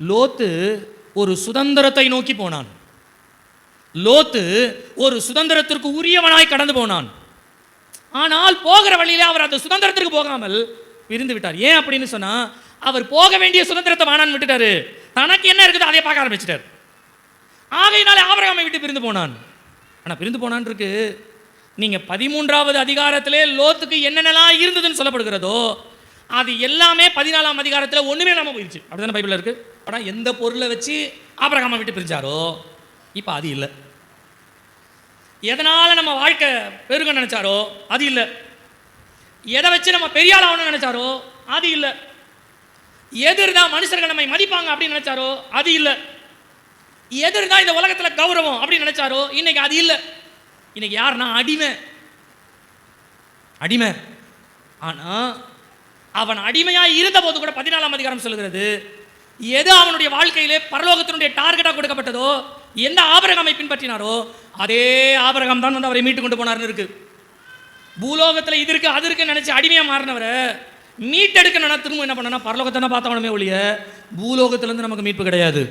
லோத்து ஒரு சுதந்திரத்தை நோக்கி போனான். லோத்து ஒரு சுதந்திரத்திற்கு உரியவனாய் கடந்து போனான். ஆனால் போகிற வழியிலே அவர் அந்த சுதந்திரத்திற்கு போகாமல் பிரிந்து விட்டார். ஏன் அப்படின்னு சொன்னா, அவர் போக வேண்டிய சுதந்திரத்தை வானான்னு விட்டுட்டாரு. தனக்கு என்ன இருக்குது அதை பார்க்க ஆரம்பிச்சிட்டார். ஆகையினாலே ஆபிரகாமை விட்டு பிரிந்து போனான். ஆனால் பிரிந்து போனான் இருக்கு. நீங்க 13வது அதிகாரத்திலே லோத்துக்கு என்னென்னலாம் இருந்ததுன்னு சொல்லப்படுகிறதோ அது எல்லாமே 14ஆம் அதிகாரத்தில் ஒண்ணுமே இல்லாம போயிடுச்சு. அப்படிதானே பைபிள்ல இருக்கு. ஆனால் எந்த பொருளை வச்சு ஆபிரகாமை விட்டு பிரிஞ்சாரோ இப்போ அது இல்லை. எதனால நம்ம வாழ்க்கை பெருக நினைச்சாரோ அது இல்லை. எதை வச்சு நம்ம பெரிய ஆள் ஆகணும்னு நினைச்சாரோ அது இல்லை. எதிர்தான் மனுஷர்கள் நம்மை மதிப்பாங்க அப்படின்னு நினைச்சாரோ அது இல்லை. எதிர்தான் இந்த உலகத்தில் கௌரவம் அப்படின்னு நினைச்சாரோ இன்னைக்கு அது இல்லை. இன்னைக்கு யாருன்னா அடிமை. அடிமை. ஆனா அவன் அடிமையாக இருந்த போது கூட 14ஆம் அதிகாரம் சொல்லுகிறது, எது அவனுடைய வாழ்க்கையிலே பரலோகத்தினுடைய டார்கெட்டாக கொடுக்கப்பட்டதோ, எந்த ஆபிரகாமை பின்பற்றினாரோ அதே ஆபிரகாம் தான் வந்து அவரை மீட்டு கொண்டு போனார்னு இருக்கு. பூலோகத்தில் இது இருக்கு அது இருக்குன்னு நினைச்சு அடிமையாக மாறினவரை மீட்டெடுக்க திரும்ப என்ன பண்ணனா பரலோகத்தை பார்த்தவனமே ஒழிய பூலோகத்திலிருந்து நமக்கு மீட்பு கிடையாது.